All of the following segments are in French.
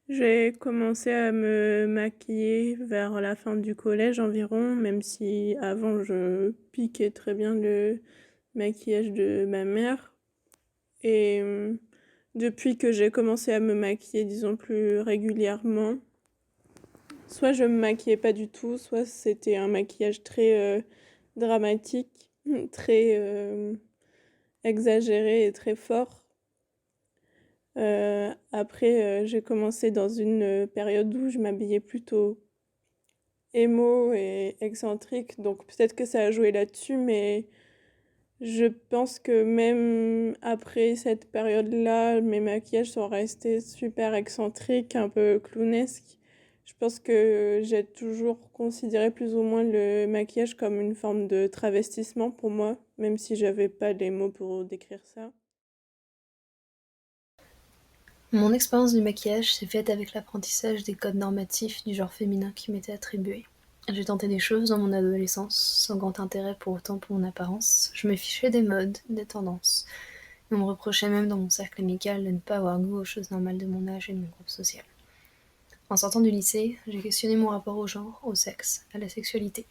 J'ai commencé à me maquiller vers la fin du collège environ, même si avant je piquais très bien le maquillage de ma mère. Et depuis que j'ai commencé à me maquiller, disons plus régulièrement, soit je me maquillais pas du tout, soit c'était un maquillage très dramatique, très exagéré et très fort. Après, j'ai commencé dans une période où je m'habillais plutôt émo et excentrique, donc peut-être que ça a joué là-dessus, mais je pense que même après cette période-là, mes maquillages sont restés super excentriques, un peu clownesques. Je pense que j'ai toujours considéré plus ou moins le maquillage comme une forme de travestissement pour moi, même si j'avais pas les mots pour décrire ça. Mon expérience du maquillage s'est faite avec l'apprentissage des codes normatifs du genre féminin qui m'étaient attribués. J'ai tenté des choses dans mon adolescence, sans grand intérêt pour autant pour mon apparence. Je me fichais des modes, des tendances. On me reprochait même dans mon cercle amical de ne pas avoir goût aux choses normales de mon âge et de mon groupe social. En sortant du lycée, j'ai questionné mon rapport au genre, au sexe, à la sexualité,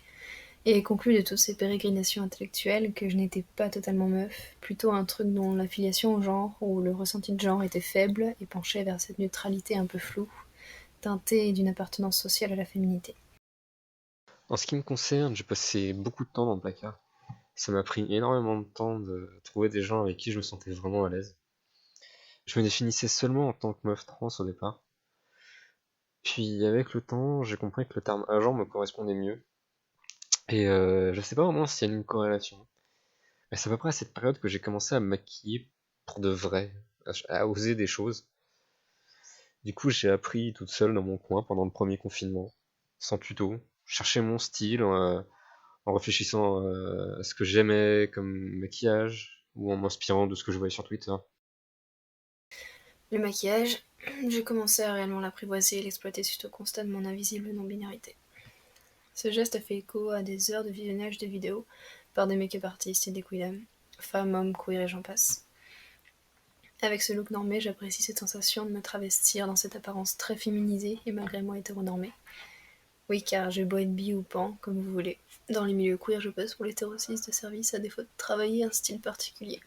et conclu de toutes ces pérégrinations intellectuelles que je n'étais pas totalement meuf, plutôt un truc dont l'affiliation au genre ou le ressenti de genre était faible et penchait vers cette neutralité un peu floue, teintée d'une appartenance sociale à la féminité. En ce qui me concerne, j'ai passé beaucoup de temps dans le placard. Ça m'a pris énormément de temps de trouver des gens avec qui je me sentais vraiment à l'aise. Je me définissais seulement en tant que meuf trans au départ. Puis avec le temps, j'ai compris que le terme agent me correspondait mieux. Et je sais pas vraiment s'il y a une corrélation. Mais c'est à peu près à cette période que j'ai commencé à me maquiller pour de vrai, à oser des choses. Du coup, j'ai appris toute seule dans mon coin pendant le premier confinement, sans tuto. Je cherchais mon style en réfléchissant à ce que j'aimais comme maquillage ou en m'inspirant de ce que je voyais sur Twitter. Le maquillage, j'ai commencé à réellement l'apprivoiser et l'exploiter suite au constat de mon invisible non-binarité. Ce geste a fait écho à des heures de visionnage de vidéos par des make-up artistes et des queendom, femmes, hommes, queer et j'en passe. Avec ce look normé, j'apprécie cette sensation de me travestir dans cette apparence très féminisée et malgré moi hétéronormée. Oui, car j'ai beau être bi ou pan, comme vous voulez. Dans les milieux queer, je passe pour l'hétéro-cis de service à défaut de travailler un style particulier.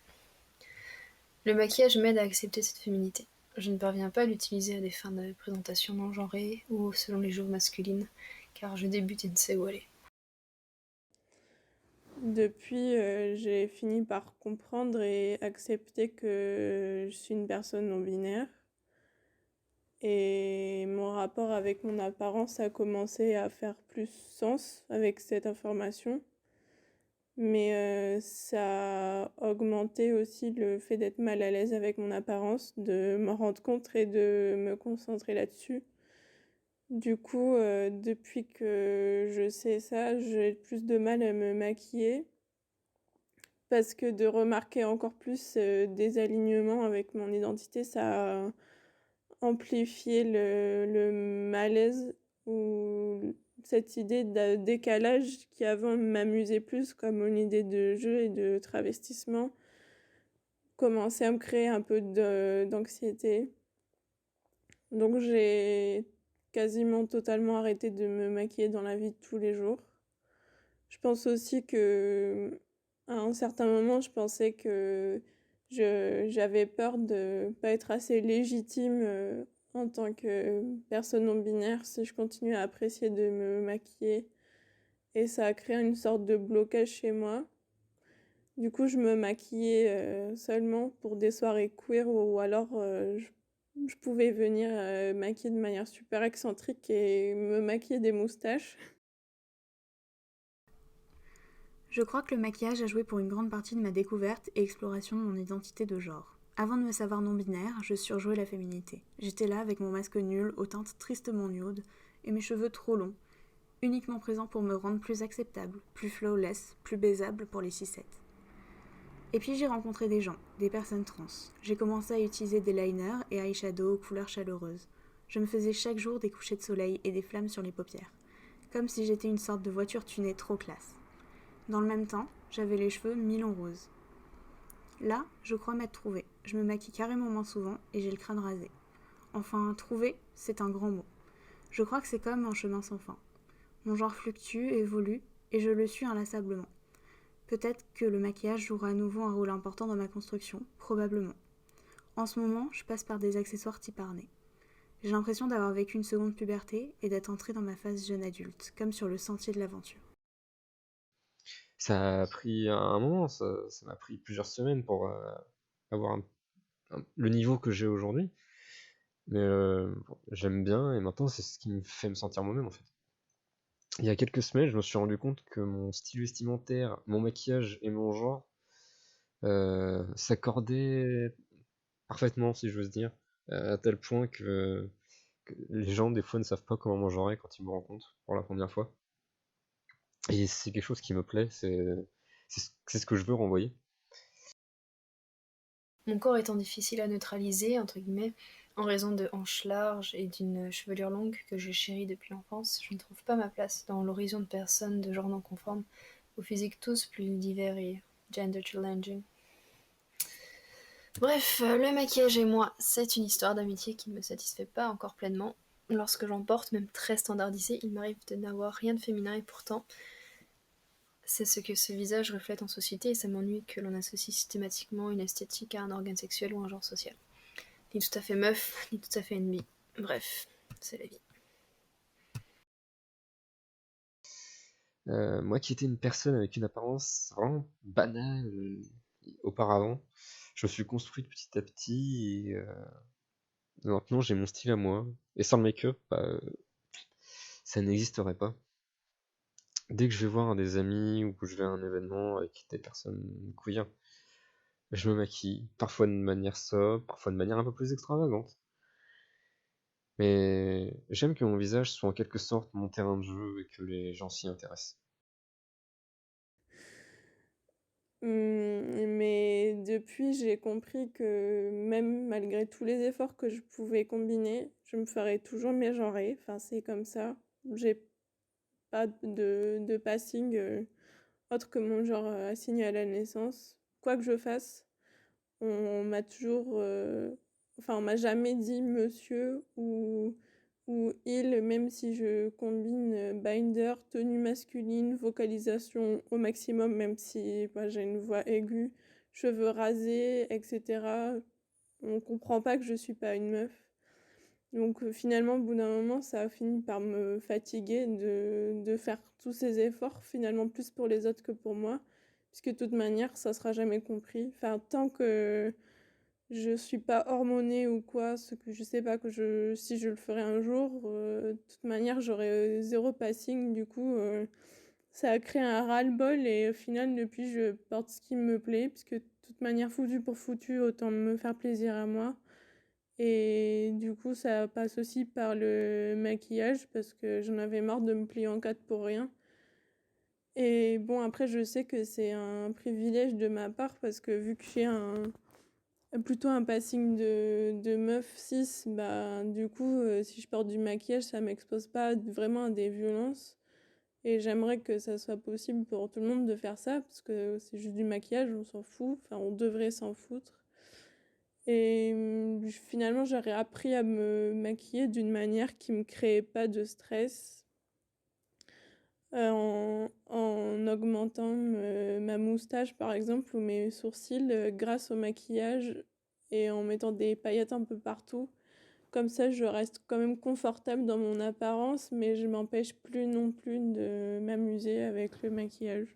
Le maquillage m'aide à accepter cette féminité. Je ne parviens pas à l'utiliser à des fins de présentation non genrée ou selon les jauges masculines, car je débute et ne sais où aller. Depuis, j'ai fini par comprendre et accepter que je suis une personne non binaire. Et mon rapport avec mon apparence a commencé à faire plus sens avec cette information. Mais ça a augmenté aussi le fait d'être mal à l'aise avec mon apparence, de m'en rendre compte et de me concentrer là-dessus. Du coup, depuis que je sais ça, j'ai plus de mal à me maquiller parce que de remarquer encore plus des alignements avec mon identité, ça a amplifié le malaise ou cette idée de décalage qui avant m'amusait plus comme une idée de jeu et de travestissement commençait à me créer un peu d'anxiété. Donc j'ai quasiment totalement arrêté de me maquiller dans la vie de tous les jours. Je pense aussi que à un certain moment, je pensais que j'avais peur de pas être assez légitime en tant que personne non binaire si je continuais à apprécier de me maquiller. Et ça a créé une sorte de blocage chez moi. Du coup, je me maquillais seulement pour des soirées queer ou alors je pouvais venir maquiller de manière super excentrique et me maquiller des moustaches. Je crois que le maquillage a joué pour une grande partie de ma découverte et exploration de mon identité de genre. Avant de me savoir non-binaire, je surjouais la féminité. J'étais là avec mon masque nul, aux teintes tristement nudes, et mes cheveux trop longs, uniquement présents pour me rendre plus acceptable, plus flawless, plus baisable pour les cissettes. Et puis j'ai rencontré des gens, des personnes trans. J'ai commencé à utiliser des liners et eyeshadows aux couleurs chaleureuses. Je me faisais chaque jour des couchers de soleil et des flammes sur les paupières, comme si j'étais une sorte de voiture tunée trop classe. Dans le même temps, j'avais les cheveux mi-longs roses. Là, je crois m'être trouvée. Je me maquille carrément moins souvent et j'ai le crâne rasé. Enfin, trouver, c'est un grand mot. Je crois que c'est comme un chemin sans fin. Mon genre fluctue, évolue, et je le suis inlassablement. Peut-être que le maquillage jouera à nouveau un rôle important dans ma construction, probablement. En ce moment, je passe par des accessoires type harnais. J'ai l'impression d'avoir vécu une seconde puberté et d'être entrée dans ma phase jeune adulte, comme sur le sentier de l'aventure. Ça a pris un moment, ça m'a pris plusieurs semaines pour avoir le niveau que j'ai aujourd'hui. Mais bon, j'aime bien et maintenant c'est ce qui me fait me sentir moi-même en fait. Il y a quelques semaines, je me suis rendu compte que mon style vestimentaire, mon maquillage et mon genre s'accordaient parfaitement, si j'ose dire, à tel point que les gens des fois ne savent pas comment mon genre est quand ils me rencontrent pour la première fois. Et c'est quelque chose qui me plaît, c'est ce que je veux renvoyer. Mon corps étant difficile à neutraliser, entre guillemets, en raison de hanches larges et d'une chevelure longue que je chéris depuis l'enfance, je ne trouve pas ma place dans l'horizon de personnes de genre non conforme, aux physiques tous plus divers et gender challenging. Bref, le maquillage et moi, c'est une histoire d'amitié qui ne me satisfait pas encore pleinement. Lorsque j'en porte, même très standardisé, il m'arrive de n'avoir rien de féminin et pourtant, c'est ce que ce visage reflète en société et ça m'ennuie que l'on associe systématiquement une esthétique à un organe sexuel ou un genre social. Ni tout à fait meuf, ni tout à fait ennemi. Bref, c'est la vie. Moi qui étais une personne avec une apparence vraiment banale auparavant, je me suis construite petit à petit et maintenant j'ai mon style à moi. Et sans le make-up, ça n'existerait pas. Dès que je vais voir des amis ou que je vais à un événement avec des personnes queer, je me maquille, parfois de manière sobre, parfois de manière un peu plus extravagante. Mais j'aime que mon visage soit en quelque sorte mon terrain de jeu et que les gens s'y intéressent. Mais depuis, j'ai compris que même malgré tous les efforts que je pouvais combiner, je me ferais toujours mégenrer. Enfin, c'est comme ça. J'ai pas de passing autre que mon genre assigné à la naissance. Quoi que je fasse, on m'a toujours... Enfin, on m'a jamais dit monsieur ou il, même si je combine binder, tenue masculine, vocalisation au maximum, même si j'ai une voix aiguë, cheveux rasés, etc. On comprend pas que je suis pas une meuf. Donc finalement, au bout d'un moment, ça a fini par me fatiguer de faire tous ces efforts, finalement plus pour les autres que pour moi, puisque de toute manière, ça sera jamais compris. Enfin, tant que je suis pas hormonée ou quoi, ce que je sais pas si je le ferai un jour, de toute manière j'aurai zéro passing, du coup ça a créé un ras-le-bol et au final depuis je porte ce qui me plaît, puisque de toute manière foutu pour foutu, autant me faire plaisir à moi. Et du coup ça passe aussi par le maquillage parce que j'en avais marre de me plier en quatre pour rien. Et bon après je sais que c'est un privilège de ma part parce que vu que j'ai plutôt un passing de meuf 6, bah du coup si je porte du maquillage ça m'expose pas vraiment à des violences et j'aimerais que ça soit possible pour tout le monde de faire ça parce que c'est juste du maquillage, on s'en fout, enfin on devrait s'en foutre. Et finalement j'aurais appris à me maquiller d'une manière qui me créait pas de stress, en augmentant ma moustache par exemple ou mes sourcils grâce au maquillage et en mettant des paillettes un peu partout. Comme ça, je reste quand même confortable dans mon apparence, mais je m'empêche plus non plus de m'amuser avec le maquillage.